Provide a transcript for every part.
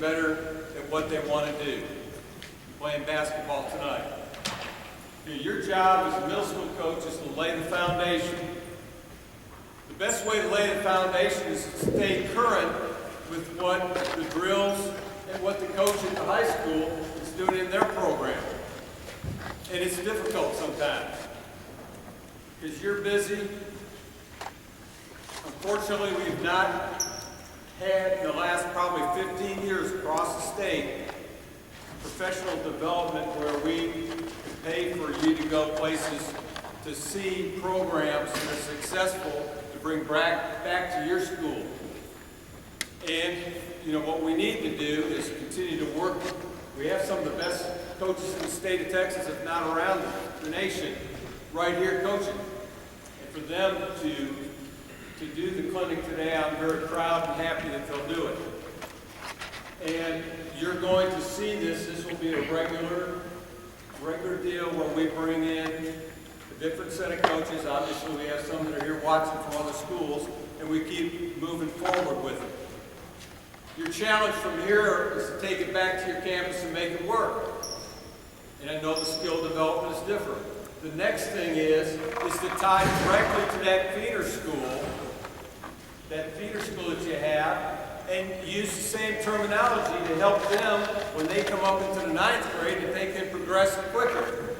better at what they want to do, playing basketball tonight. Your job as a middle school coach is to lay the foundation. The best way to lay the foundation is to stay current with what the drills and what the coach at the high school is doing in their program. And it's difficult sometimes because you're busy. Unfortunately, we've not had in the last probably 15 years across the state professional development where we can pay for you to go places to see programs that are successful to bring back to your school. And, you know, what we need to do is continue to work. We have some of the best coaches in the state of Texas, if not around the nation, right here coaching. And for them to do the clinic today, I'm very proud and happy that they'll do it. And you're going to see this. This will be a regular deal where we bring in a different set of coaches. Obviously, we have some that are here watching from other schools, and we keep moving forward with it. Your challenge from here is to take it back to your campus and make it work. And I know the skill development is different. The next thing is to tie directly to that feeder school that you have, and use the same terminology to help them when they come up into the 9th grade that they can progress quicker.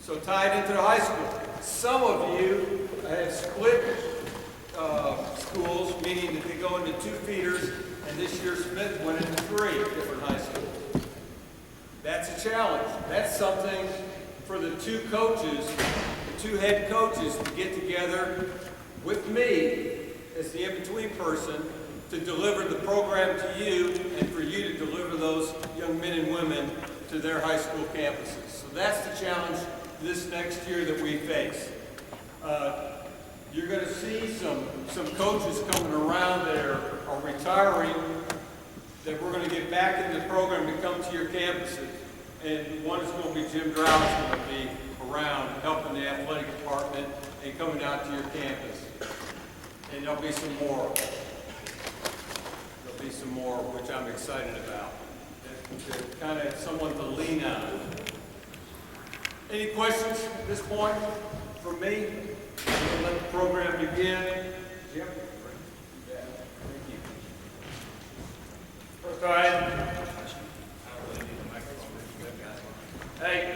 So tie it into the high school. Some of you have split schools, meaning that they go into 2 feeders, and this year Smith went into 3 different high schools. That's a challenge. That's something for the 2 coaches, the 2 head coaches to get together with me as the in-between person to deliver the program to you and for you to deliver those young men and women to their high school campuses. So that's the challenge this next year that we face. You're going to see some coaches coming around that are retiring that we're going to get back into the program to come to your campuses. And one is going to be Jim Drow's going to be around helping the athletic department and coming out to your campus. And there'll be some more. There'll be some more, which I'm excited about. To kind of someone to lean on. Any questions at this point from me? We'll let the program begin. Jim? Yeah. Thank you. First, go ahead. Hey,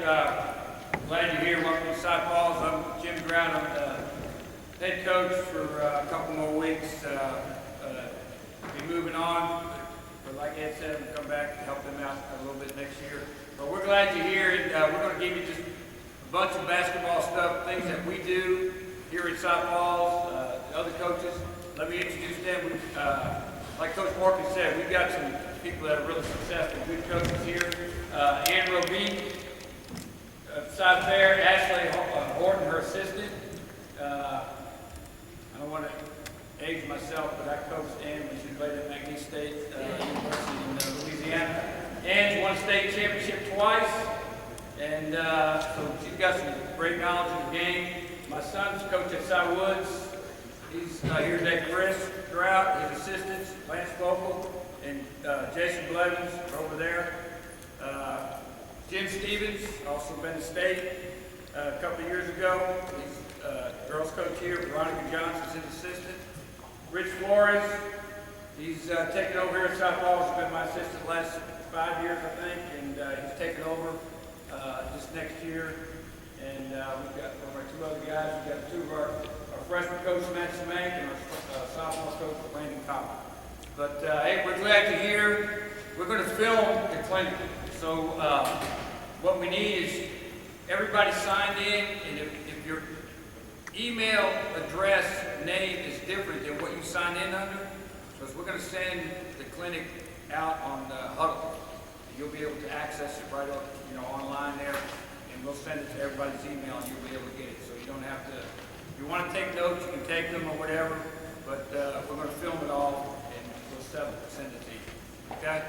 glad you're here. Welcome to Cy Falls. I'm Jim Brown. I'm the head coach for a couple more weeks. Be moving on. But like Ed said, I'm going to come back and help them out a little bit next year. But we're glad you're here, and we're going to give you just a bunch of basketball stuff, things that we do here at Cy Falls, the other coaches. Let me introduce them. Like Coach Morgan said, we've got some people that are really successful, good coaches here. Ann Robin, side there, Ashley Horton, her assistant. I don't want to age myself, but I coached Ann when she played at McNeese State University in Louisiana. Ann's won a state championship twice, and so she's got some great knowledge of the game. My son's coach at Cy Woods. He's here today. Chris Drought, his assistants, Lance Vocal, and Jason Blevins over there. Jim Stevens, also been to state a couple of years ago. He's girls coach here. Veronica Johnson's his assistant. Rich Flores, he's taken over here at Cy Falls. He's been my assistant the last 5 years, I think, and he's taken over this next year. And we've got one of our 2 other guys. We've got 2 of our freshman coach, Matt Samank, and our sophomore coach, Brandon Cobb. But hey, we're glad you're here. We're going to film the clinic. So what we need is everybody signed in, and if your email address name is different than what you signed in under, because we're going to send the clinic out on the Huddle. You'll be able to access it right up, online there, and we'll send it to everybody's email, and you'll be able to get it. So you don't have to. If you want to take notes, you can take them or whatever. But we're going to film it all, and we'll send it to you. Okay?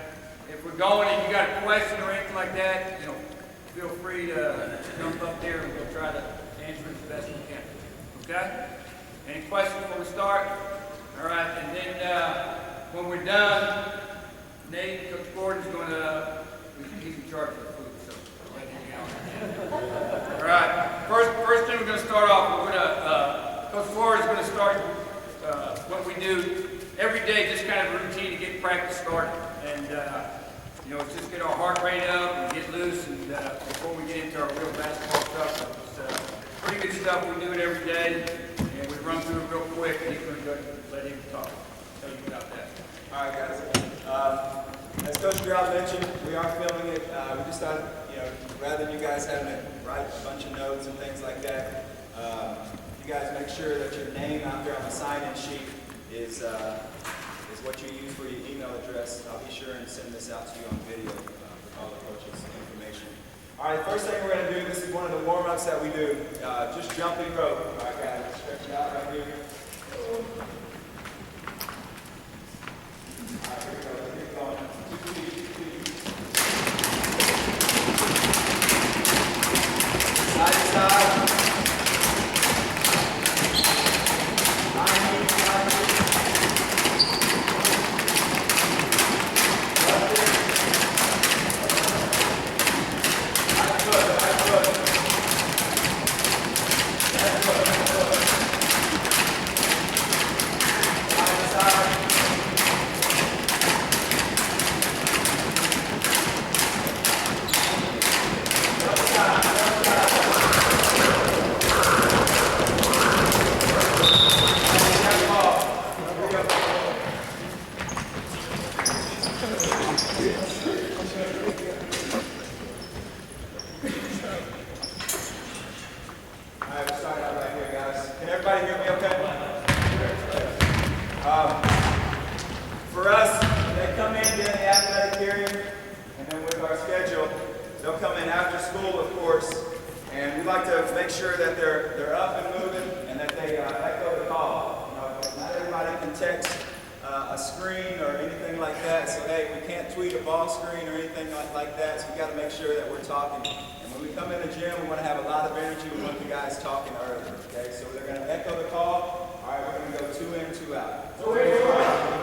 If we're going and you got a question or anything like that, feel free to jump up there and we'll try to answer it as best we can. Okay? Any questions before we start? All right, and then when we're done, Nate, Coach Gordon's going to, he's in charge of the food, so I'll let him go. All right, first thing we're going to start off, we're going to, Coach Flores is going to start what we do every day, just kind of a routine to get practice started. And, you know, it's just get our heart rate up and get loose, and before we get into our real basketball stuff, it's pretty good stuff. We do it every day, and we run through it real quick, and he's going to go let him talk, tell you about that. All right, guys. As Coach Brown mentioned, we are filming it. We just thought, you know, rather than you guys having to write a bunch of notes and things like that, you guys make sure that your name out there on the sign-in sheet is what you use for your email address. I'll be sure and send this out to you on video with all the coaches' information. All right, first thing we're going to do, this is one of the warm-ups that we do, just jumping rope. All right, guys, stretch it out right here. All right, here we go. Let's get going. 2 feet. Side to side. 9 feet, 9 feet. For us, they come in during the athletic period, and then with our schedule, they'll come in after school, of course, and we like to make sure that they're up and moving and that they echo the call. You know, not everybody can text a screen or anything like that, so hey, we can't tweet a ball screen or anything like that, so we got to make sure that we're talking. And when we come in the gym, we want to have a lot of energy. We want the guys talking earlier, okay? So they're going to echo the call. All right, we're going to go 2 in, 2 out. 2 in, 2 out.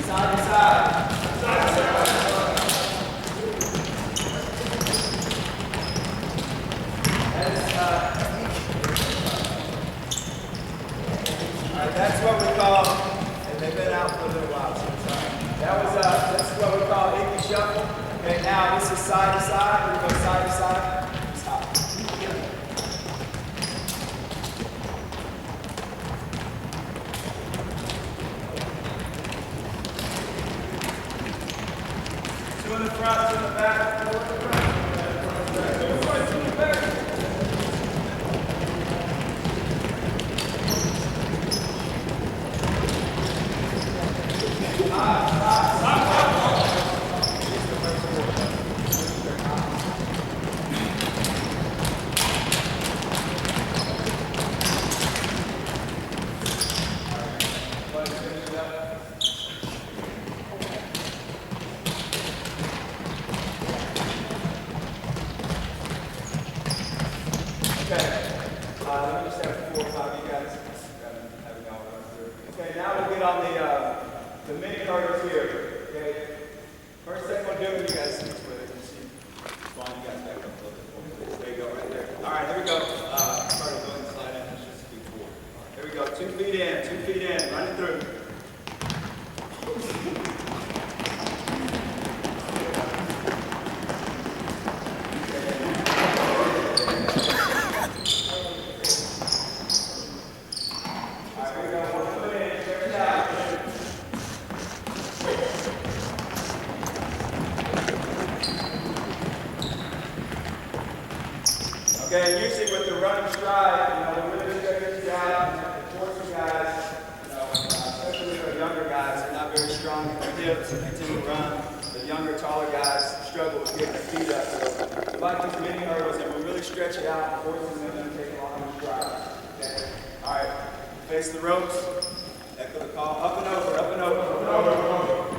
Side to side. Side to side. That's what we call, and they've been out for a little while, so that's what we call icky shuffle. Okay, now this is side to side. We go side to side. Stop. 2 in the front, 2 in the back, 4 in the front. Let me just have 4 or 5 of you guys. Have y'all run through. Okay, now we'll get on the mini hurdles here. Okay. First thing we'll do, you guys see where they can see. Slide you guys back up a little bit for me. There you go, right there. All right, here we go. Sorry, go ahead and slide in. Let's just do 4. Here we go. 2 feet in, 2 feet in. Run it through. Okay, and usually with the running stride, you know, we really stretch this guy out and force you guys, you know, especially with our younger guys, they're not very strong in their hips and they tend to run. The younger, taller guys struggle with getting their feet up. So we like these mini hurdles and we really stretch it out and forcing them to take a longer stride. Okay? All right, face the ropes, echo the call, up and over, up and over, up and over, up and over.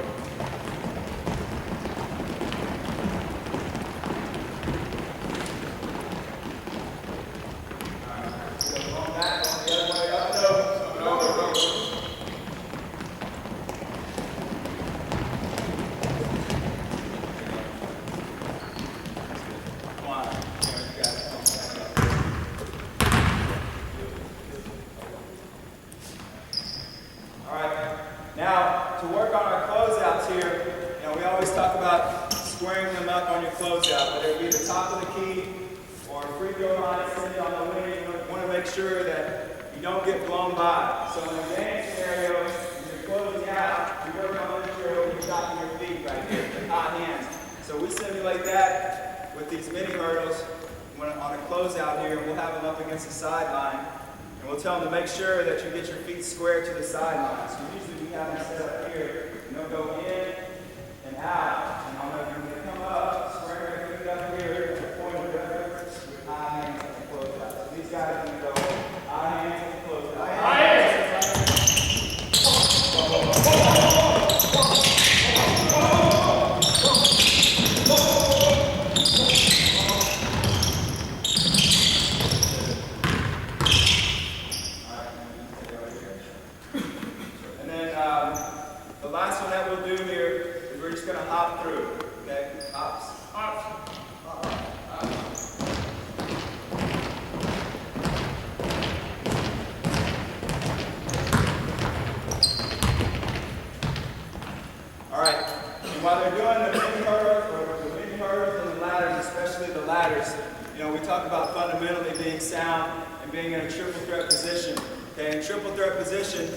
to work on our closeouts here, we always talk about squaring them up on your closeout, whether it be the top of the key or free throw line, sitting on the wing. You want to make sure that you don't get blown by. So in the advanced scenario, when you're closing out, you work on this area when you're chopping your feet right here, the hot hands. So we simulate that with these mini hurdles. On a closeout here, we'll have them up against the sideline, and we'll tell them to make sure that you get your feet square to the sideline. So usually we have them set up here, and they'll go in and out. And when they come up, square their feet up here, and point of reference with high hands on the closeout. So these guys are going to go high hands on the closeout. High hands! The last one that we'll do here is we're just going to hop through. Okay? Hops. Hops. All right. And while they're doing the mini hurdles and the ladders, especially the ladders, we talk about fundamentally being sound and being in a triple threat position. Okay? In triple threat position,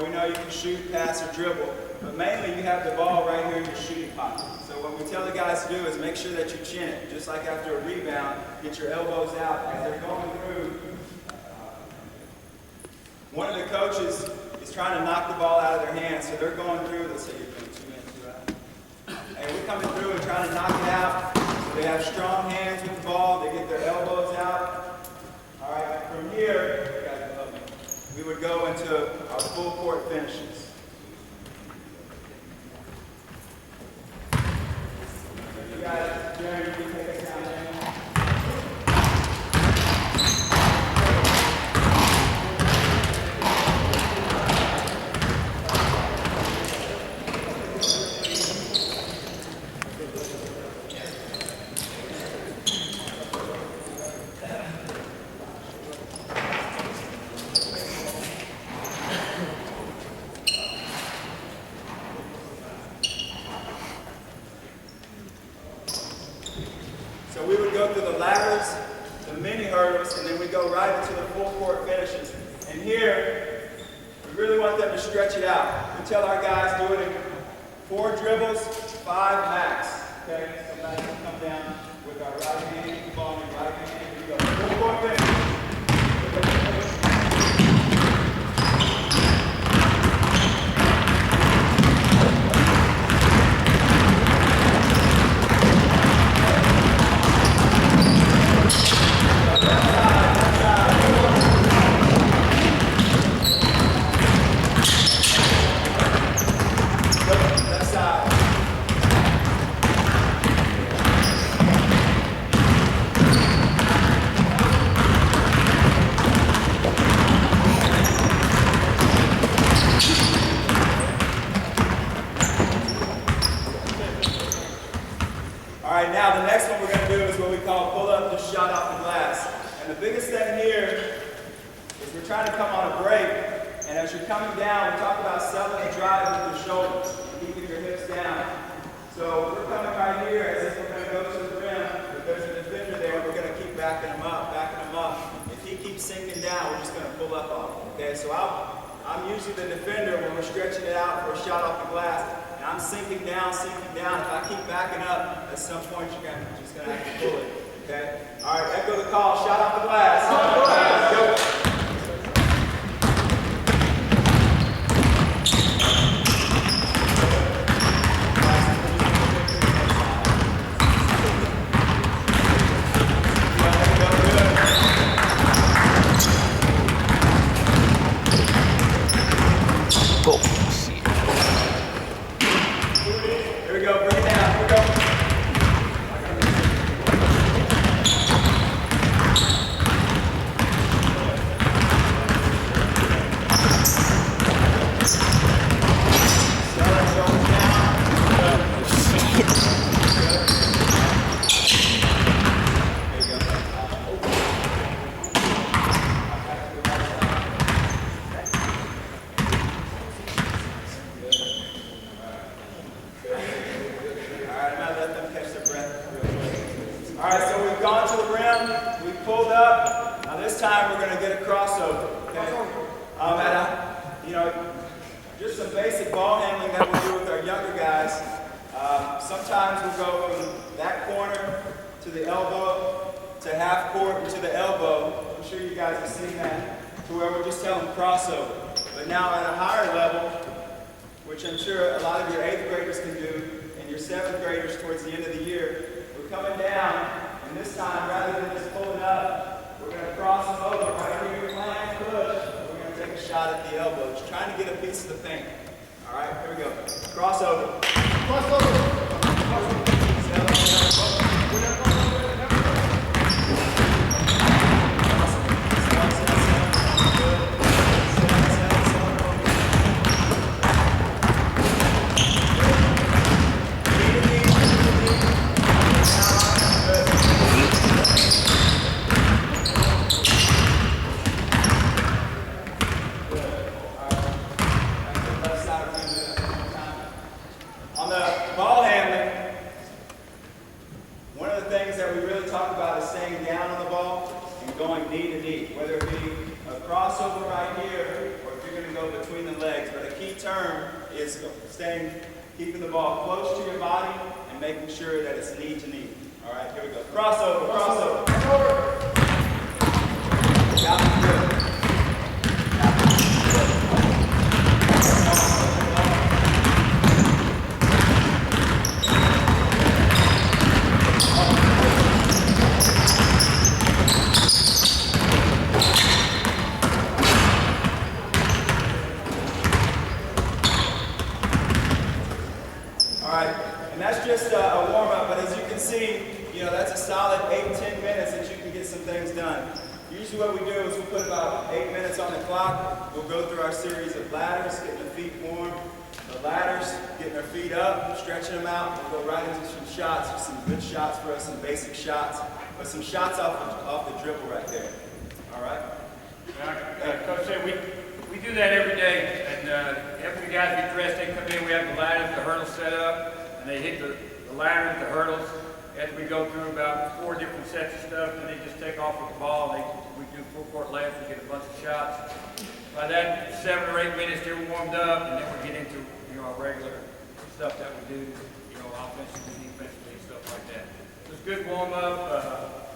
we know you can shoot, pass, or dribble, but mainly you have the ball right here in your shooting pocket. So what we tell the guys to do is make sure that you chin it. Just like after a rebound, get your elbows out as they're going through. One of the coaches is trying to knock the ball out of their hands, so they're going through. Let's say you're doing 2 in, 2 out. And we're coming through and trying to knock it out. So they have strong hands with the ball. They get their elbows out. All right, from here, we would go into our full court finishes. You guys, Jeremy, you can take us down there. So we would go through the ladders, the mini hurdles, and then we go right into the full court finishes. And here, we really want them to stretch it out. We tell our guys do it in 4 dribbles, 5 max. Okay, so now you come down with our right hand, keep the ball in your right hand. Here we go. Full court finish. All right, now the next one we're going to do is what we call pull up the shot off the glass. And the biggest thing here is we're trying to come on a break, and as you're coming down, we talk about selling the drive with your shoulders, keeping your hips down. So we're coming right here as if we're going to go to the rim, but there's a defender there, and we're going to keep backing him up, backing him up. If he keeps sinking down, we're just going to pull up on him. Okay, so I'm usually the defender when we're stretching it out for a shot off the glass. And I'm sinking down, sinking down. If I keep backing up, at some point you're just going to have to pull it. Okay? All right, echo the call. Shot off the glass. Go. Here we go, bring it down, here we go. you know, just some basic ball handling that we'll do with our younger guys. Sometimes we'll go from that corner to the elbow, to half court and to the elbow. I'm sure you guys have seen that, to where we're just telling crossover. But now at a higher level, which I'm sure a lot of your 8th graders can do, and your 7th graders towards the end of the year, we're coming down, and this time, rather than just pulling up, we're going to cross them over right here, your flank push. We're going to take a shot at the elbow, just trying to get a piece of the paint. All right, here we go. Crossover. Crossover. On the ball handling, one of the things that we really talk about is staying down on the ball and going knee to knee, whether it be a crossover right here or if you're going to go between the legs. But a key term is keeping the ball close to your body and making sure that it's knee to knee. All right, here we go. Crossover, crossover. Got me good. And that's just a warm-up, but as you can see, you know, that's a solid 8-10 minutes that you can get some things done. Usually what we do is we put about 8 minutes on the clock. We'll go through our series of ladders, getting the feet warm. The ladders, getting our feet up, stretching them out. We'll go right into some shots, some good shots for us, some basic shots, but some shots off the dribble right there. All right? Coach said we do that every day, and after the guys get dressed, they come in, we have the ladders, the hurdles set up, and they hit the ladders, the hurdles. As we go through about 4 different sets of stuff, and they just take off with the ball. We do full court laps, we get a bunch of shots. By that 7 or 8 minutes, they're warmed up, and then we get into our regular stuff that we do, offensively, defensively, and stuff like that. So it's good warm up.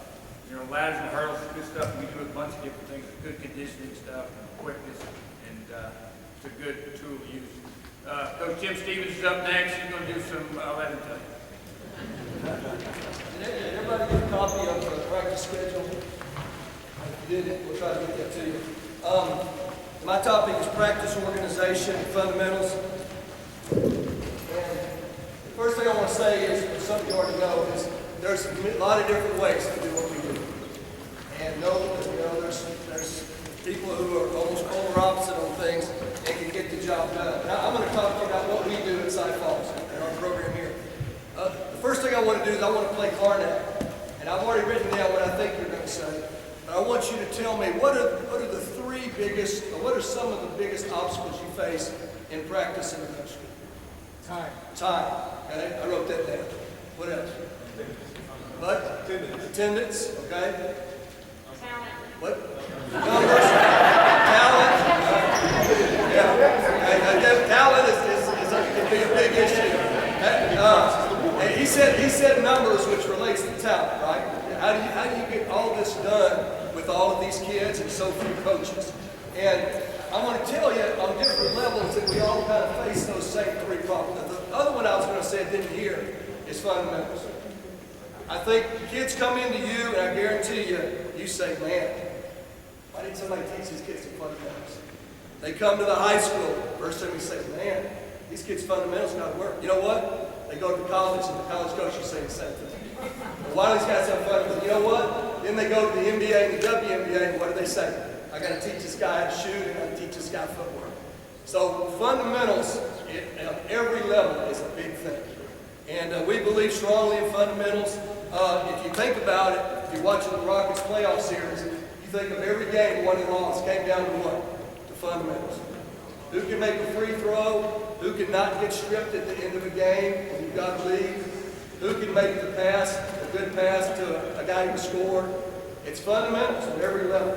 Ladders and hurdles is good stuff. We do a bunch of different things, good conditioning stuff, quickness, and it's a good tool to use. Coach Jim Stevens is up next. He's going to do some, I'll let him tell you. Did everybody get a copy of the practice schedule? If you didn't, we'll try to get that to you. My topic is practice organization and fundamentals. And the first thing I want to say is, something you already know, is there's a lot of different ways to do what we do. And know that, there's people who are almost polar opposite on things and can get the job done. Now, I'm going to talk to you about what we do at Cy Falls in our program here. The first thing I want to do is I want to play clarinet. And I've already written down what I think you're going to say. But I want you to tell me what are some of the biggest obstacles you face in practice in the country? Time. Okay, I wrote that down. What else? What? Attendance. Okay. Talent. What? Numbers. Talent. Yeah. Talent can be a big issue. And he said numbers, which relates to talent, right? How do you get all this done with all of these kids and so few coaches? And I'm going to tell you on different levels that we all kind of face those same 3 problems. The other one I was going to say I didn't hear is fundamentals. I think kids come into you, and I guarantee you say, man, why didn't somebody teach these kids some fundamentals? They come to the high school, first thing we say, man, these kids' fundamentals got to work. You know what? They go to college, and the college coach is saying the same thing. Well, why do these guys have fundamentals? You know what? Then they go to the NBA and the WNBA, and what do they say? I got to teach this guy how to shoot, and I got to teach this guy footwork. So fundamentals at every level is a big thing. And we believe strongly in fundamentals. If you think about it, if you're watching the Rockets playoff series, you think of every game won and lost came down to what? To fundamentals. Who can make a free throw? Who can not get stripped at the end of a game when you've got to leave? Who can make the pass, a good pass to a guy who scored? It's fundamentals at every level.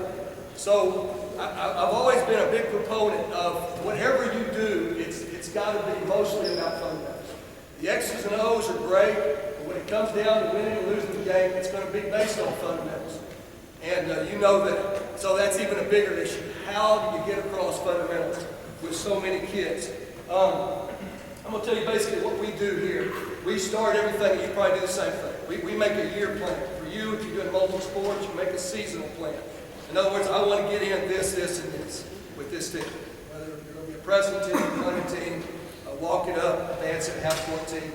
So I've always been a big proponent of whatever you do, it's got to be mostly about fundamentals. The X's and O's are great, but when it comes down to winning and losing the game, it's going to be based on fundamentals. And you know that, so that's even a bigger issue. How do you get across fundamentals with so many kids? I'm going to tell you basically what we do here. We start everything, you probably do the same thing. We make a year plan. For you, if you're doing multiple sports, you make a seasonal plan. In other words, I want to get in this, and this with this team. Whether you're going to be a president team, running team, walk it up, advance it, half court team.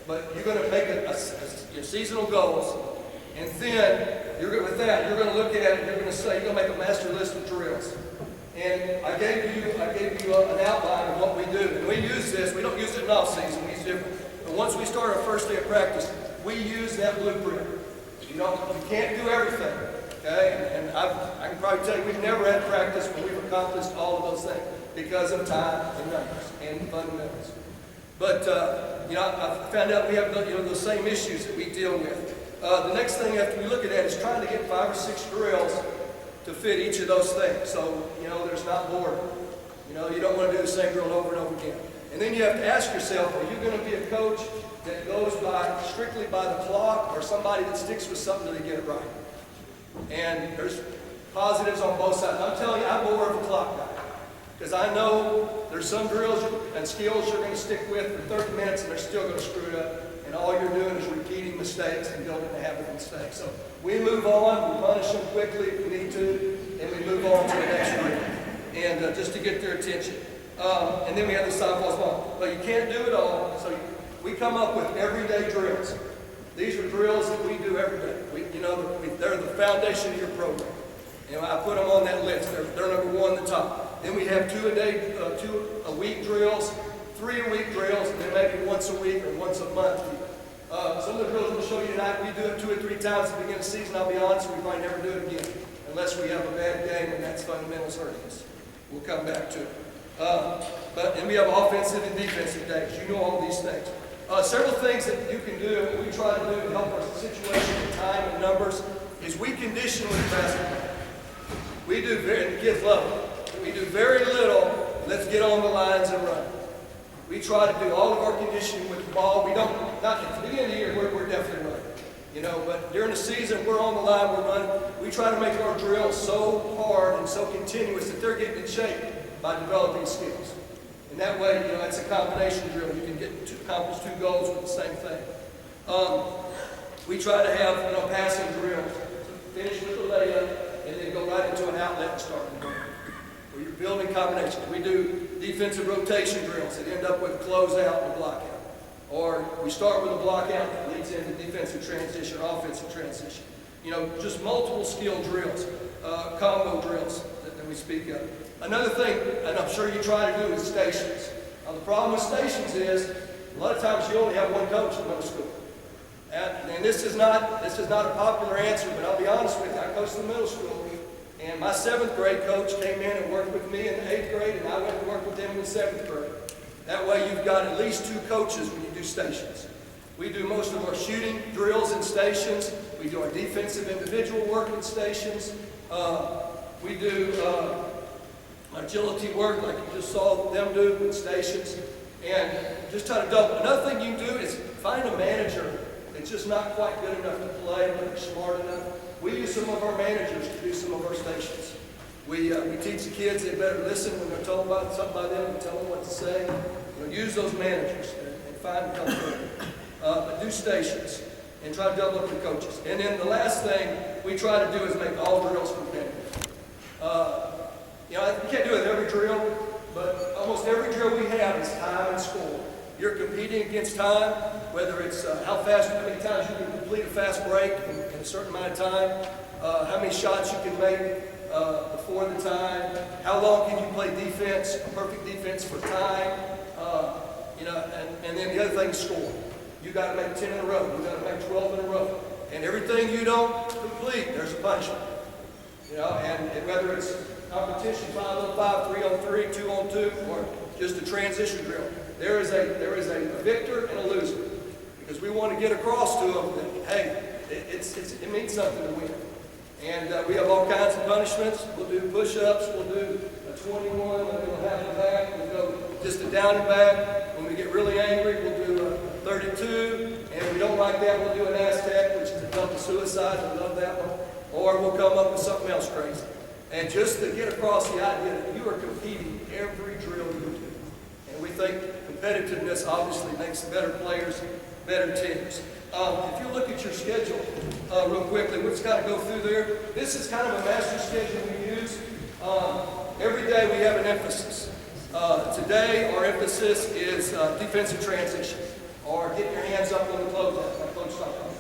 But you're going to make your seasonal goals, and then with that, you're going to look at it and you're going to say, you're going to make a master list of drills. And I gave you an outline of what we do. And we use this, we don't use it in off season, we use it different. But once we start our first day of practice, we use that blueprint. You can't do everything, okay? And I can probably tell you we've never had practice when we've accomplished all of those things because of time and numbers and fundamentals. But, I found out we have the same issues that we deal with. The next thing after we look at that is trying to get 5 or 6 drills to fit each of those things. So, there's not boredom. You don't want to do the same drill over and over again. And then you have to ask yourself, are you going to be a coach that goes strictly by the clock or somebody that sticks with something till they get it right? And there's positives on both sides. I'm telling you, I'm more of a clock guy. Because I know there's some drills and skills you're going to stick with for 30 minutes and they're still going to screw it up. And all you're doing is repeating mistakes and building a habit of mistakes. So we move on, we punish them quickly if we need to, and we move on to the next drill. And just to get their attention. And then we have the softball ball. But you can't do it all, so we come up with everyday drills. These are drills that we do every day. They're the foundation of your program. I put them on that list. They're number 1 at the top. Then we have 2 a week drills, 3 a week drills, and then maybe once a week or once a month. Some of the drills we'll show you tonight, we do it 2 or 3 times at the beginning of the season. I'll be honest, we might never do it again unless we have a bad game and that's fundamentals hurting us. We'll come back to it. And we have offensive and defensive days. You know all these things. Several things that you can do, and we try to do to help our situation in time and numbers, is we condition with basketball. We do and the kids love it. We do very little, let's get on the lines and run. We try to do all of our conditioning with the ball. We don't, not at the beginning of the year, we're definitely running. But during the season, we're on the line, we're running. We try to make our drills so hard and so continuous that they're getting in shape by developing skills. And that way, it's a combination drill. You can accomplish 2 goals with the same thing. We try to have, passing drills. Finish with the layup, and then go right into an outlet and start the game. Where you're building combinations. We do defensive rotation drills that end up with a closeout and a blockout. Or we start with a blockout that leads into defensive transition or offensive transition. Just multiple skill drills, combo drills that we speak of. Another thing, and I'm sure you try to do, is stations. Now the problem with stations is, a lot of times you only have one coach in middle school. And this is not a popular answer, but I'll be honest with you, I coached in middle school. And my 7th grade coach came in and worked with me in the 8th grade, and I went and worked with him in the 7th grade. That way you've got at least 2 coaches when you do stations. We do most of our shooting drills in stations. We do our defensive individual work in stations. We do agility work like you just saw them do in stations. And just try to double. Another thing you can do is find a manager that's just not quite good enough to play, but they're smart enough. We use some of our managers to do some of our stations. We teach the kids they better listen when they're told about something by them and tell them what to say. Use those managers and find and come through. But do stations and try to double up the coaches. And then the last thing we try to do is make all drills competitive. You can't do it every drill, but almost every drill we have is time and score. You're competing against time, whether it's how many times you can complete a fast break in a certain amount of time, how many shots you can make before the time, how long can you play defense, perfect defense for time, and then the other thing is score. You got to make 10 in a row, you got to make 12 in a row, and everything you don't complete, there's a punishment. And whether it's competition 5-on-5, 3-on-3, 2-on-2, or just a transition drill, there is a victor and a loser, because we want to get across to them that hey, it means something to win. And we have all kinds of punishments. We'll do push-ups, we'll do a 21, we'll do a half and back, we'll go just a down and back. When we get really angry, we'll do a 32, and if we don't like that, we'll do an Aztec, which is a double suicide. I love that one. Or we'll come up with something else crazy. And just to get across the idea that you are competing every drill you do. And we think competitiveness obviously makes better players, better teams. If you look at your schedule real quickly, we've just got to go through there. This is kind of a master schedule we use. Every day we have an emphasis. Today our emphasis is defensive transition, or getting your hands up on the closeout, like Coach talked about.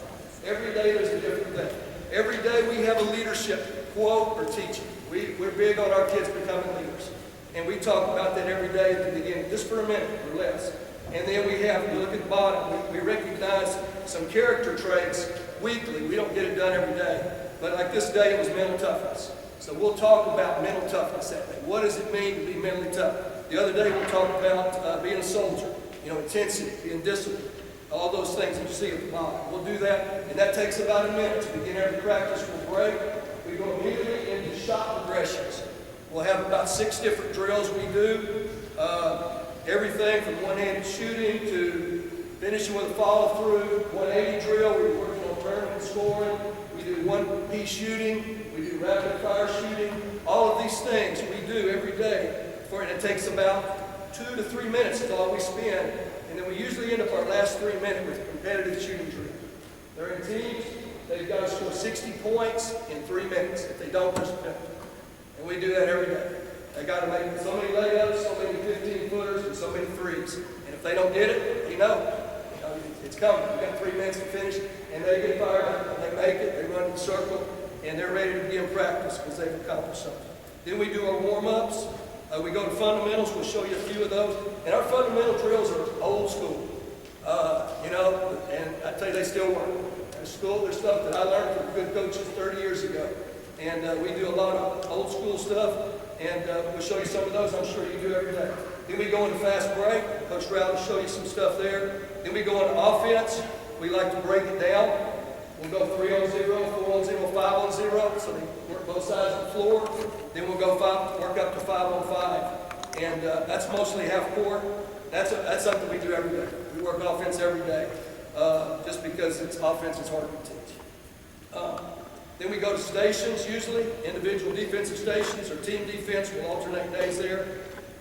Every day there's a different thing. Every day we have a leadership quote or teaching. We're big on our kids becoming leaders. And we talk about that every day at the beginning, just for a minute or less. And then we look at the bottom, we recognize some character traits weekly. We don't get it done every day. But like this day, it was mental toughness. So we'll talk about mental toughness that day. What does it mean to be mentally tough? The other day, we'll talk about being a soldier, intensity, being disciplined, all those things that you see at the bottom. We'll do that, and that takes about a minute. To begin every practice, we'll break. We go immediately into shot progressions. We'll have about 6 different drills we do. Everything from one-handed shooting to finishing with a follow-through, 180 drill, we're working on tournament scoring. We do one-piece shooting. We do rapid-fire shooting. All of these things we do every day. And it takes about 2 to 3 minutes is all we spend. And then we usually end up our last 3 minutes with a competitive shooting drill. They're in teams. They've got to score 60 points in 3 minutes. If they don't, there's a penalty. And we do that every day. They got to make so many layups, so many 15-footers, and so many threes. And if they don't get it, it's coming. We've got 3 minutes to finish, and they get fired up. They make it, they run in the circle, and they're ready to begin practice because they've accomplished something. Then we do our warm-ups. We go to fundamentals. We'll show you a few of those. And our fundamental drills are old school. And I tell you, they still work. There's stuff that I learned from good coaches 30 years ago. And we do a lot of old school stuff. And we'll show you some of those. I'm sure you do every day. Then we go into fast break. Coach Stroud will show you some stuff there. Then we go into offense. We like to break it down. We'll go 3-on-0, 4-on-0, 5-on-0, so they work both sides of the floor. Then we'll go work up to 5-on-5. And that's mostly half court. That's something we do every day. We work offense every day, just because offense is hard to teach. Then we go to stations, usually, individual defensive stations or team defense. We'll alternate days there.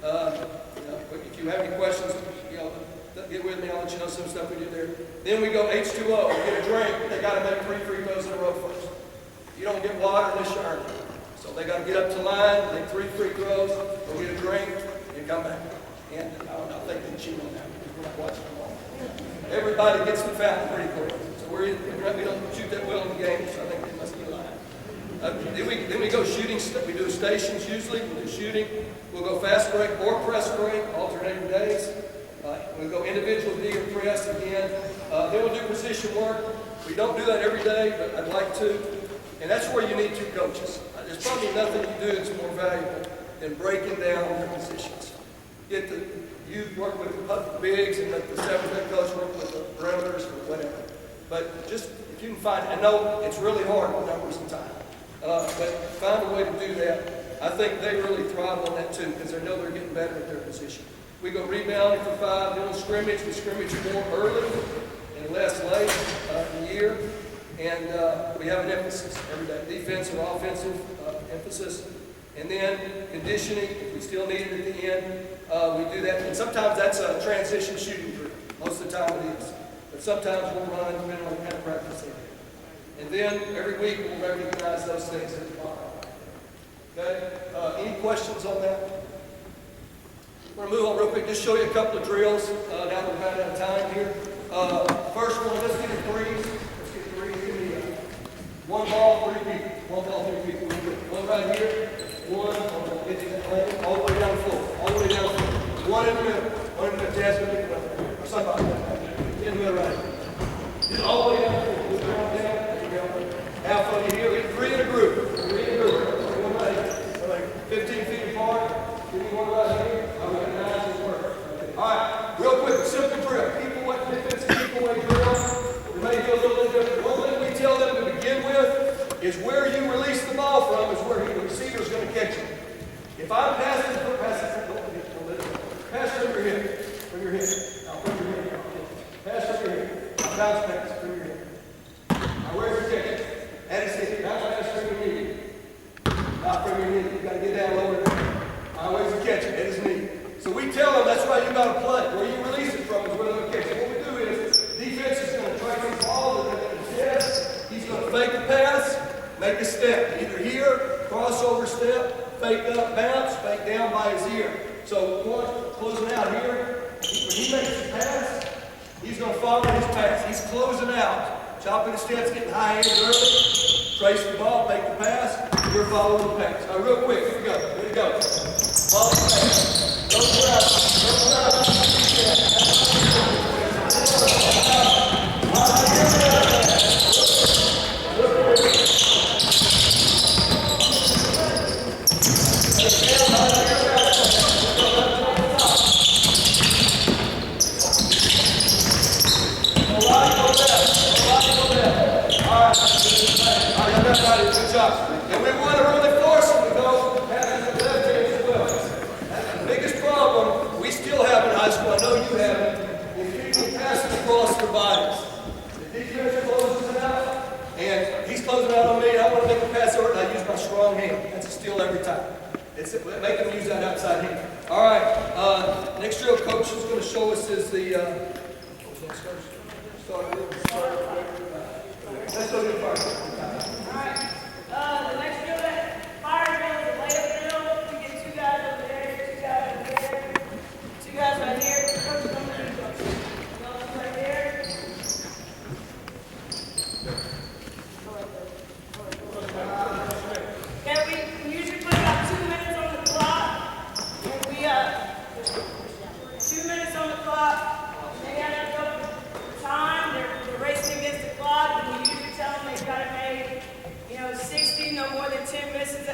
If you have any questions, get with me. I'll let you know some stuff we do there. Then we go H2O. We get a drink. They got to make 3 free throws in a row first. You don't get water unless you earn it. So they got to get up to line, make 3 free throws, go get a drink, and come back. And I think they cheat on that. We're not watching them all. Everybody gets the foul pretty quick. So we don't shoot that well in the game, so I think they must be lying. Then we go shooting. We do stations usually. We do shooting. We'll go fast break or press break, alternating days. We'll go individual D or press again. Then we'll do position work. We don't do that every day, but I'd like to. And that's where you need 2 coaches. There's probably nothing you do that's more valuable than breaking down their positions. You work with the bigs and let the 7th coach work with the perimeters or whatever. But just if you can find, I know it's really hard with numbers and time, but find a way to do that. I think they really thrive on that too because they know they're getting better at their position. We go rebounding for 5, doing scrimmage. We scrimmage more early and less late in the year. And we have an emphasis every day, defensive, offensive emphasis. And then conditioning, if we still need it at the end, we do that. And sometimes that's a transition shooting drill. Most of the time it is. But sometimes we'll run depending on what kind of practice they do. And then every week we'll recognize those things at the bottom. Okay? Any questions on that? We're going to move on real quick. Just show you a couple of drills. Now that we're about out of time here. First one, let's get a 3. Let's get 3. Give me 1 ball, 3 people. 1 ball, 3 people. One right here. 1 all the way down the floor. All the way down the floor. 1 in the middle. 1 in the middle. Jasmine, or somebody. In the middle right here. Just all the way down the floor. Move around down. There you go. Half of you here. Get 3 in a group. 3 in a group. 1 right here. We're like 15 feet apart. Give me 1 right here. I'm going to recognize his work. All right. Real quick, simple drill. Keep away defensive, keep away drill. It may be a little bit different. One thing we tell them to begin with is where you release Pass from your hip. From your hip. Now from your hip. Pass from your hip. Now bounce pass from your hip. Now where's your kick? At his hip. Bounce pass from your knee. Not from your knee. You got to get down lower there. Now where's the catch? At his knee. So we tell them that's why you got to play. Where you release it from is where they're going to catch it. What we do is defense is going to try to get the ball to his chest. He's going to fake the pass, make a step. Either here, crossover step, fake up, bounce, fake down by his ear. So closing out here, when he makes the pass, he's going to follow his pass. He's closing out. Chopping the steps, getting high hands early. Trace the ball, make the pass. You're following the pass. Now real quick, here we go. Here we go. Follow the pass. Go grab. Go Good job. And we want to really force him to go half the left hand as well. That's the biggest problem we still have in high school. I know you have it. Is people passing across their bodies. The defense closes it out, and he's closing out on me. I want to make a pass over, and I use my strong hand. That's a steal every time. It's make him use that outside hand. All right. Next drill coach is going to show us is the. What's next, coach? Let's go to the first. The next drill, fire drill is a layup drill. We get two guys over there, two guys over there, two guys right here. Coach, come with you, coach. Those right there. Okay, we usually put about 2 minutes on the clock. And we 2 minutes on the clock. They have to go for time. They're racing against the clock, and we usually tell them they've got to make 60, no more than 10 misses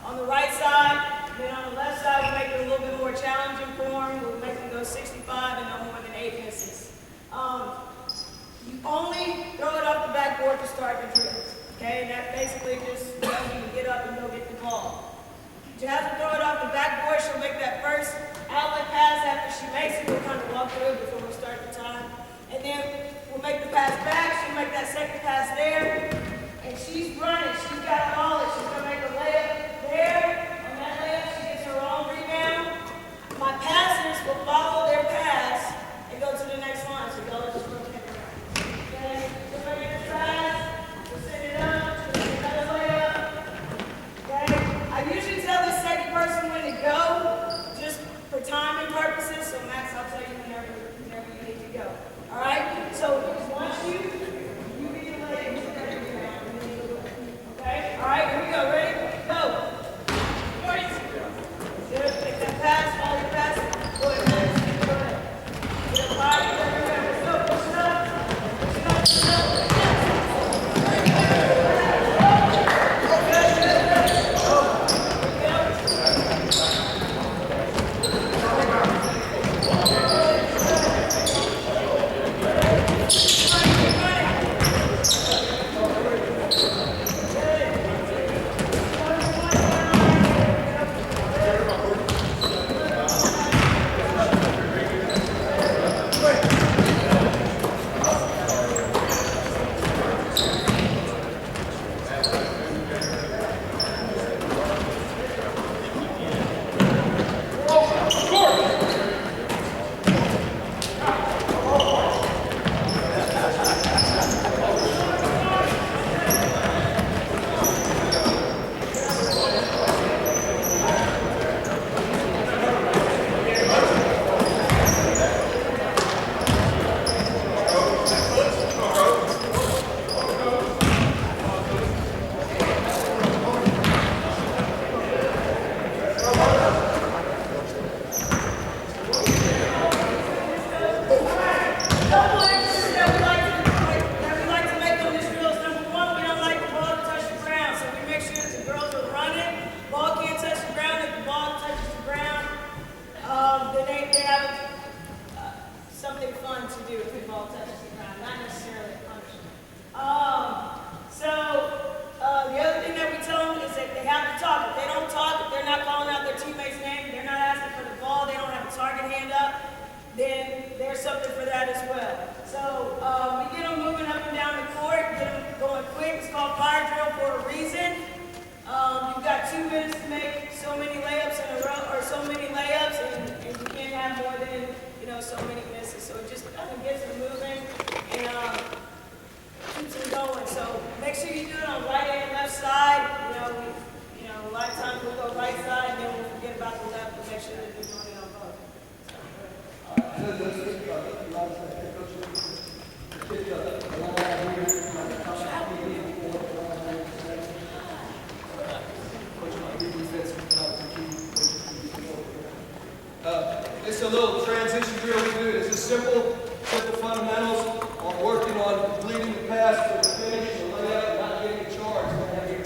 on the right side. Then on the left side, we make it a little bit more challenging for them. We'll make them go 65 and no more than 8 misses. You only throw it off the backboard to start the drills. Okay, and that basically just tells you to get up and go get the ball. You have to throw it off the backboard. She'll make that first outlet pass. After she makes it, we'll kind of walk through it before we start the time. And then we'll make the pass back. She'll make that second pass there. And she's running, she's got knowledge, she's gonna make a layup there. On that layup, she gets her own rebound. My passers will follow their pass and go to the next line. So y'all just rotate around. Okay, somebody gets a pass, we'll send it up, she'll get another layup. Okay, I usually tell the second person when to go, just for timing purposes. So Max, I'll tell you whenever you need to go. All right, so once you be the layup. Okay, all right, here we go. Ready? Go. Good. Take that pass, follow your pass. Go ahead. Go ahead. Get up high. Let's go. Push it up. Push it up. Push it up. that as well. So we get them moving up and down the court, get them going quick. It's called fire drill for a reason. You've got 2 minutes to make so many layups in a row, or so many layups, and you can't have more than, so many misses. So it just gets them moving and keeps them going. So make sure you do it on right and left side. A lot of times we'll go right side and then we'll forget about the left, but make sure that you're doing it on both. It's a little transition drill we do. It's just simple fundamentals on working on completing the pass to the finish, the layup, and not getting charged right here.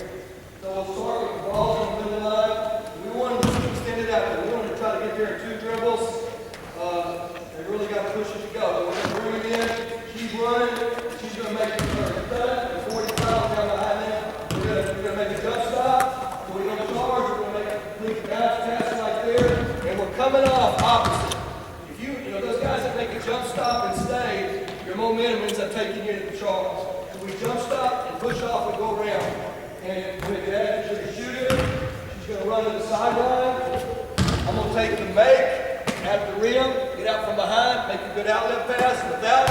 So we'll start with the balls on the middle line. We want to extend it out there. We want to try to get there in 2 dribbles. They really got to push it to go. We're going to bring it in, keep running. She's going to make a cut, 40 pounds down behind them. We're going to make a jump stop. So we're going to charge. We're going to make a complete bounce pass right there. And we're coming off opposite. If those guys that make a jump stop and stay, your momentum ends up taking you to the charge. So we jump stop and push off and go around. And with that, she's going to shoot it. She's going to run to the sideline. I'm going to take the make at the rim, get out from behind, make a good outlet pass without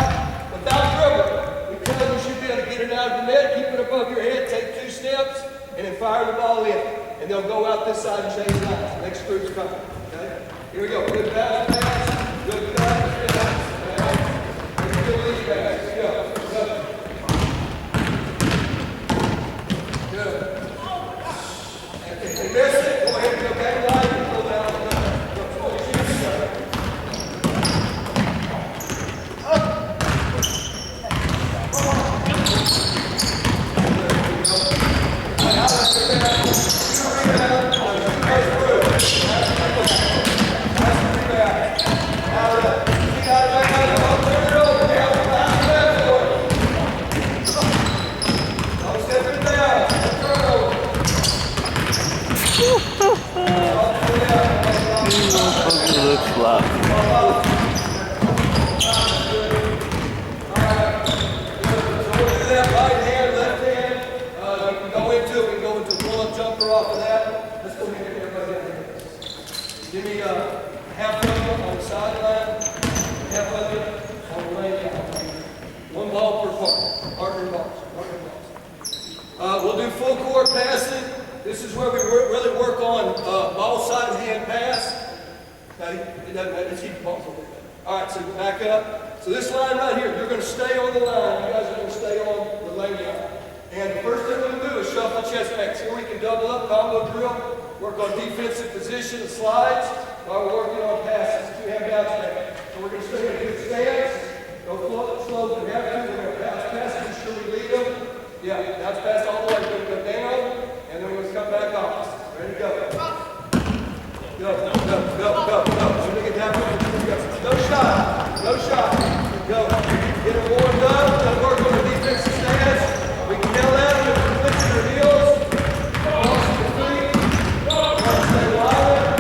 dribbling. Because you should be able to get it out of the net, keep it above your head, take 2 steps, and then fire the ball in. And they'll go out this side and change lines. Next group's coming. Okay? Here we go. Good pass. Good pass. Good lead pass. Here we go. Good. If they miss it, go ahead and go back line and pull down. Looks like. Give me half bucket on the sideline, half bucket on the lane out. 1 ball per partner balls. We'll do full court passing. This is where we really work on ball side of hand pass. Okay, it doesn't matter. Just keep the balls over there. All right, so back up. So this line right here, you're going to stay on the line. You guys are going to stay on the lane out. And the first thing we're going to do is shuffle chest backs. Here we can double up, combo drill. Work on defensive position and slides while we're working on passes. We have bounce back. So we're going to stay in a good stance. Go slow if we have to. We're going to bounce passes. Be sure we lead them. Yeah, bounce pass all the way. We're going to go down, and then we're going to come back off. Ready to go. Go. So we get down. No shot. Go. Get it warmed up. Then work on the defensive stance. We can yell at them if we're flicking their heels. Cross the feet. Stay wide.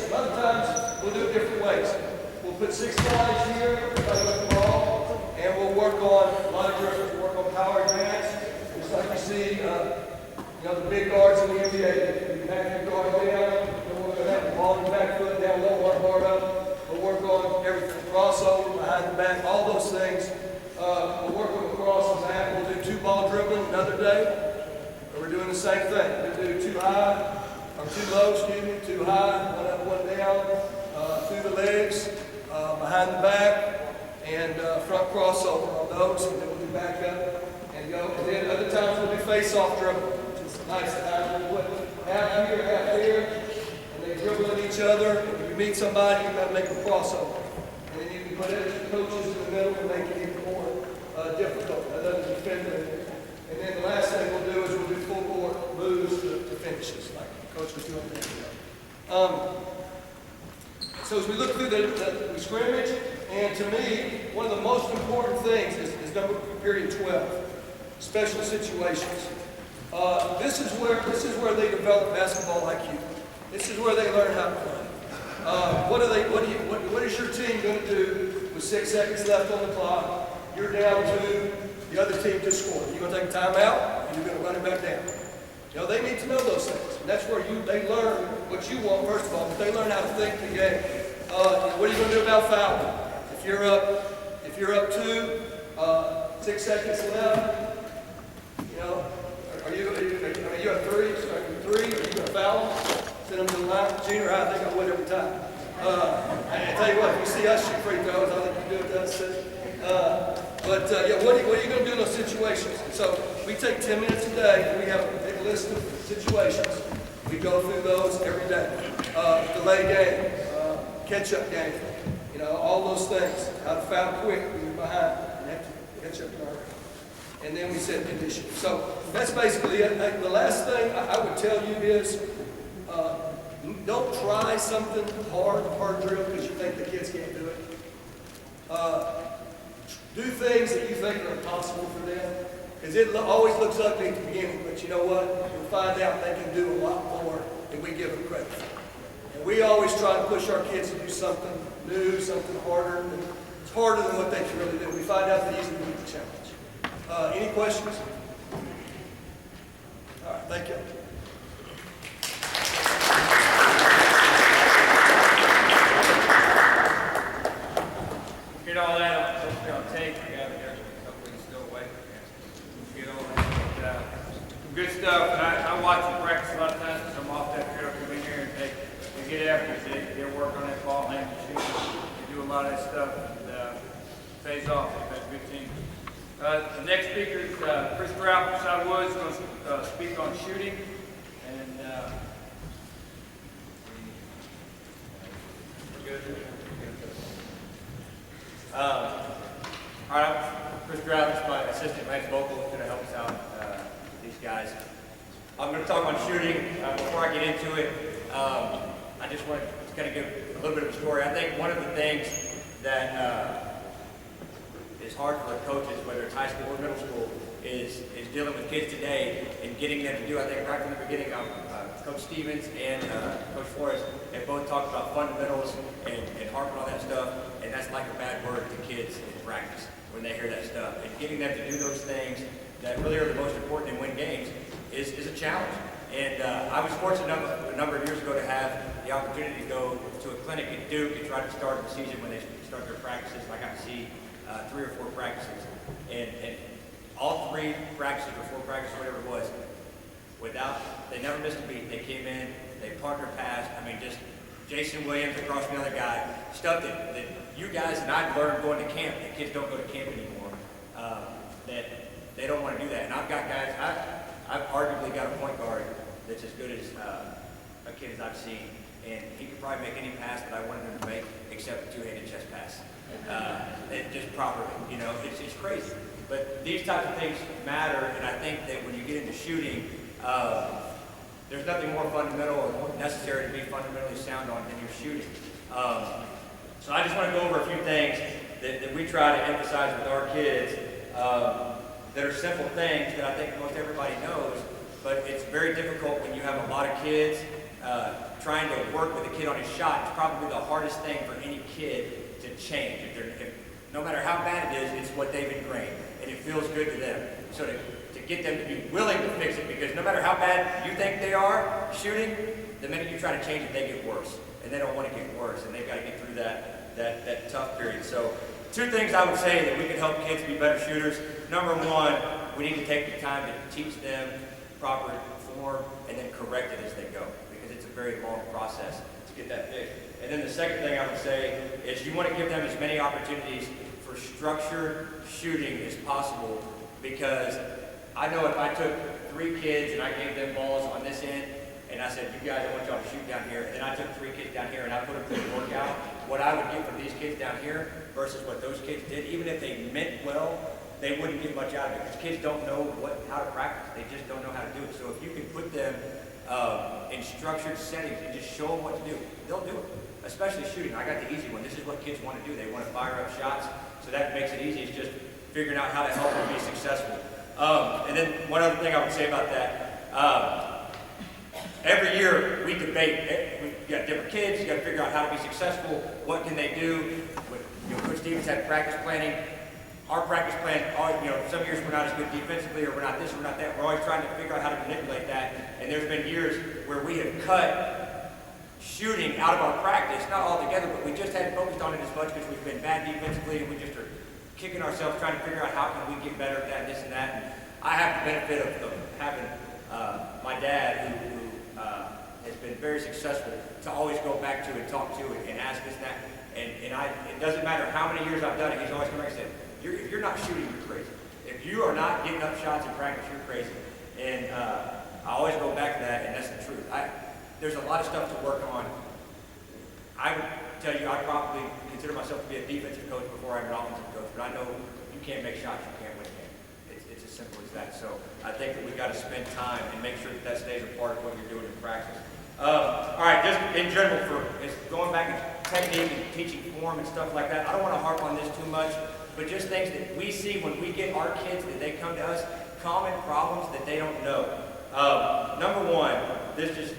A lot of times, we'll do it different ways. We'll put 6 guys here, everybody with the ball, and we'll work on a lot of drills. We'll work on power advance, just like you see, the big guards in the NBA. You back your guard down, then we're going to have the ball in the back foot down low, one guard up. We'll work on everything, crossover, behind the back, all those things. We'll work on the cross and back. We'll do 2-ball dribbling another day. And we're doing the same thing. We'll do 2 high, or 2 low, 2 high, 1 up, 1 down, through the legs, behind the back, and front crossover on those. And then we'll do back up and go. And then other times we'll do face-off dribbling, which is nice. We'll put half here, half there, and they dribble at each other. And if you meet somebody, you've got to make a crossover. And then you can put extra coaches in the middle and make it even more difficult. Another defender in there. And then the last thing we'll do is we'll do full court moves to finishes, like Coach was doing there. So as we look through the scrimmage, and to me, one of the most important things is period 12, special situations. This is where they develop basketball IQ. This is where they learn how to play. What is your team going to do with 6 seconds left on the clock? You're down 2, the other team just scored. You're going to take a timeout, and you're going to run it back down. They need to know those things. And that's where they learn what you want, first of all, but they learn how to think the game. What are you going to do about fouling? If you're up 2, 6 seconds left, are you have 3, so are you going to foul them? Send them to the line. Junior high, I think I would every time. And I tell you what, if you see us shoot free throws, I think you do it to us too. What are you going to do in those situations? So we take 10 minutes a day. We have a big list of situations. We go through those every day. Delay game, catch-up game, all those things. How to foul quick when you're behind. You have to catch up to our. And then we set conditions. So that's basically it. The last thing I would tell you is don't try something hard drill because you think the kids can't do it. Do things that you think are impossible for them. Because it always looks ugly at the beginning, but you know what? You'll find out they can do a lot more than we give them credit for. And we always try to push our kids to do something new, something harder. It's harder than what they can really do. We find out that easily meet the challenge. Any questions? All right, thank you. Get all that on tape. We got it there. Hopefully it's still awake. Get all that. Some good stuff. And I watch them practice a lot of times because I'm off that trail. Come in here and they get after it. They work on that ball handling shooting. They do a lot of that stuff and pays off. They've got a good team. The next speaker is Chris Brown from Southwoods, going to speak on shooting. And All right, I'm Chris Brown, this is my assistant, Lance Vocal, who's going to help us out with these guys. I'm going to talk on shooting. Before I get into it, I just want to kind of give a little bit of a story. I think one of the things that is hard for the coaches, whether it's high school or middle school, is dealing with kids today and getting them to do. I think right from the beginning, Coach Stevens and Coach Flores have both talked about fundamentals and harping on that stuff, and that's like a bad word to kids in practice when they hear that stuff. And getting them to do those things that really are the most important and win games is a challenge. And I was fortunate enough a number of years ago to have the opportunity to go to a clinic at Duke and try to start the season when they start their practices. I got to see 3 or 4 practices, and all 3 practices or 4 practices, whatever it was, they never missed a beat. They came in, they partner passed. I mean, just Jason Williams across the other guy, stuff that you guys and I learned going to camp. The kids don't go to camp anymore. That they don't want to do that. And I've got guys. I've arguably got a point guard that's as good as a kid as I've seen, and he could probably make any pass that I wanted him to make, except a 2-handed chest pass. Just properly, it's crazy. But these types of things matter, and I think that when you get into shooting, there's nothing more fundamental or more necessary to be fundamentally sound on than your shooting. So I just want to go over a few things that we try to emphasize with our kids that are simple things that I think most everybody knows, but it's very difficult when you have a lot of kids trying to work with a kid on his shot is probably the hardest thing for any kid to change. No matter how bad it is, it's what they've ingrained, and it feels good to them. So to get them to be willing to fix it, because no matter how bad you think they are shooting, the minute you try to change it, they get worse, and they don't want to get worse, and they've got to get through that tough period. So 2 things I would say that we can help kids be better shooters. Number 1, we need to take the time to teach them proper form and then correct it as they go, because it's a very long process to get that fixed. And then the second thing I would say is you want to give them as many opportunities for structured shooting as possible, because I know if I took 3 kids and I gave them balls on this end, and I said, you guys, I want y'all to shoot down here, and then I took 3 kids down here and I put them through the workout, what I would get from these kids down here versus what those kids did, even if they meant well, they wouldn't get much out of it, because kids don't know how to practice. They just don't know how to do it. So if you can put them in structured settings and just show them what to do, they'll do it, especially shooting. I got the easy one. This is what kids want to do. They want to fire up shots, so that makes it easy. It's just figuring out how to help them be successful. And then one other thing I would say about that, every year we debate. We've got different kids. You got to figure out how to be successful. What can they do? Coach Stevens had practice planning. Our practice plan, some years we're not as good defensively, or we're not this, we're not that. We're always trying to figure out how to manipulate that. And there's been years where we have cut shooting out of our practice, not altogether, but we just hadn't focused on it as much because we've been bad defensively, and we just are kicking ourselves trying to figure out how can we get better at that, this and that. And I have the benefit of having my dad, who has been very successful, to always go back to and talk to and ask this and that. And it doesn't matter how many years I've done it, he's always come back and said, if you're not shooting, you're crazy. If you are not getting up shots in practice, you're crazy. And I always go back to that, and that's the truth. There's a lot of stuff to work on. I would tell you, I probably consider myself to be a defensive coach before I'm an offensive coach, but I know you can't make shots, you can't win a game. It's as simple as that. So I think that we've got to spend time and make sure that stays a part of what you're doing in practice. All right, just in general, it's going back to technique and teaching form and stuff like that. I don't want to harp on this too much, but just things that we see when we get our kids, that they come to us, common problems that they don't know. Number 1, this is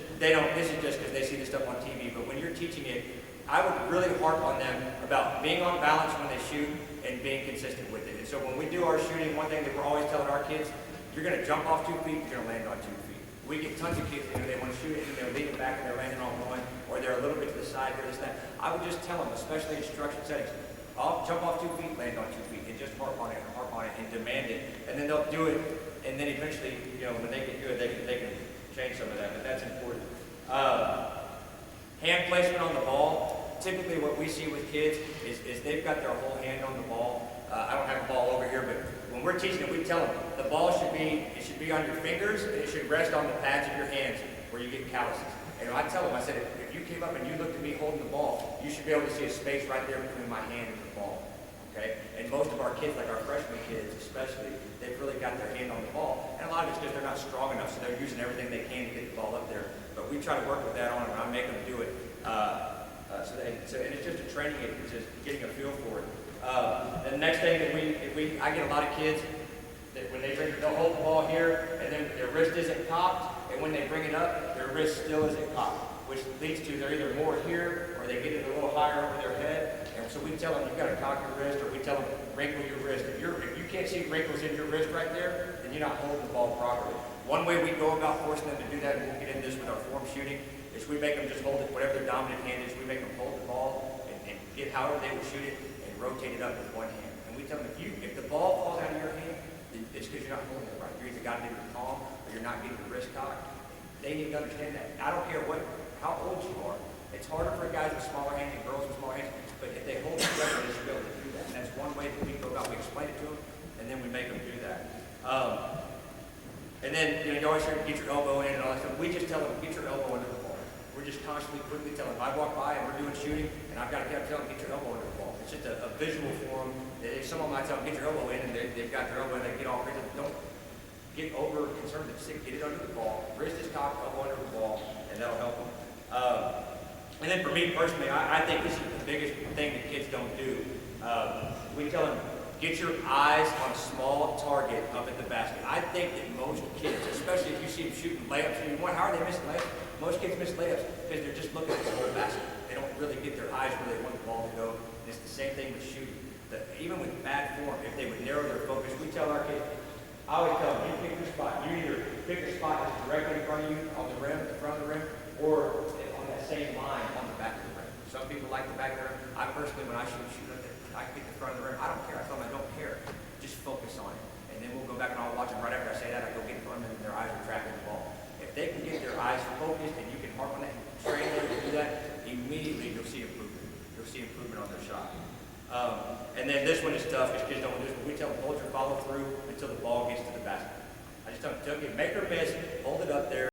just because they see this stuff on TV, but when you're teaching it, I would really harp on them about being on balance when they shoot and being consistent with it. And so when we do our shooting, one thing that we're always telling our kids, you're going to jump off 2 feet, you're going to land on 2 feet. We get tons of kids, they want to shoot it, and they're leaning back and they're landing on 1, or they're a little bit to the side here, this, that. I would just tell them, especially in structured settings, jump off 2 feet, land on 2 feet, and just harp on it, and demand it. And then they'll do it, and then eventually, when they get good, they can change some of that, but that's important. Hand placement on the ball. Typically what we see with kids is they've got their whole hand on the ball. I don't have a ball over here, but when we're teaching it, we tell them the ball should be on your fingers, and it should rest on the pads of your hands where you get calluses. And I tell them, I said, if you came up and you looked at me holding the ball, you should be able to see a space right there between my hand and the ball. Okay? And most of our kids, like our freshman kids especially, they've really got their hand on the ball. And a lot of it's because they're not strong enough, so they're using everything they can to get the ball up there. But we try to work with that on them, and I make them do it. And it's just a training, it's just getting a feel for it. And the next thing that I get a lot of kids that when they'll hold the ball here, and then their wrist isn't cocked, and when they bring it up, their wrist still isn't cocked, which leads to they're either more here, or they get it a little higher over their head. And so we tell them, you've got to cock your wrist, or we tell them, wrinkle your wrist. If you can't see wrinkles in your wrist right there, then you're not holding the ball properly. One way we go about forcing them to do that, and we'll get into this with our form shooting, is we make them just hold it, whatever their dominant hand is, we make them hold the ball and get however they would shoot it and rotate it up with one hand. And we tell them, if the ball falls out of your hand, it's because you're not holding it right. You're either got it in your palm or you're not getting the wrist cocked. They need to understand that. I don't care how old you are. It's harder for guys with smaller hands and girls with smaller hands, but if they hold it together, they should be able to do that. And that's one way that we go about. We explain it to them, and then we make them do that. And then, you always hear, get your elbow in and all that stuff. We just tell them, get your elbow under the ball. We're just constantly, quickly telling them. I walk by and we're doing shooting, and I've got to keep telling them, get your elbow under the ball. It's just a visual for them. If someone might tell them, get your elbow in, and they've got their elbow in, they get all crazy. Don't get over concerned. Just get it under the ball. Wrist is cocked, elbow under the ball, and that'll help them. And then for me personally, I think this is the biggest thing that kids don't do. We tell them, get your eyes on a small target up at the basket. I think that most kids, especially if you see them shooting layups, how are they missing layups? most kids miss layups because they're just looking at the whole basket. They don't really get their eyes where they want the ball to go. And it's the same thing with shooting. Even with bad form, if they would narrow their focus, we tell our kids, I would tell them, you pick your spot. You either pick a spot that's directly in front of you on the rim, the front of the rim, or on that same line on the back of the rim. Some people like the back of the rim. I personally, when I shoot I pick the front of the rim. I don't care. I tell them I don't care. Just focus on it. And then we'll go back and I'll watch them right after I say that. I go get in front of them and their eyes are tracking the ball. If they can get their eyes focused and you can harp on that, train them to do that, immediately you'll see improvement. You'll see improvement on their shot. And then this one is tough because kids don't do this, but we tell them hold your follow through until the ball gets to the basket. I just tell them, make or miss, hold it up there,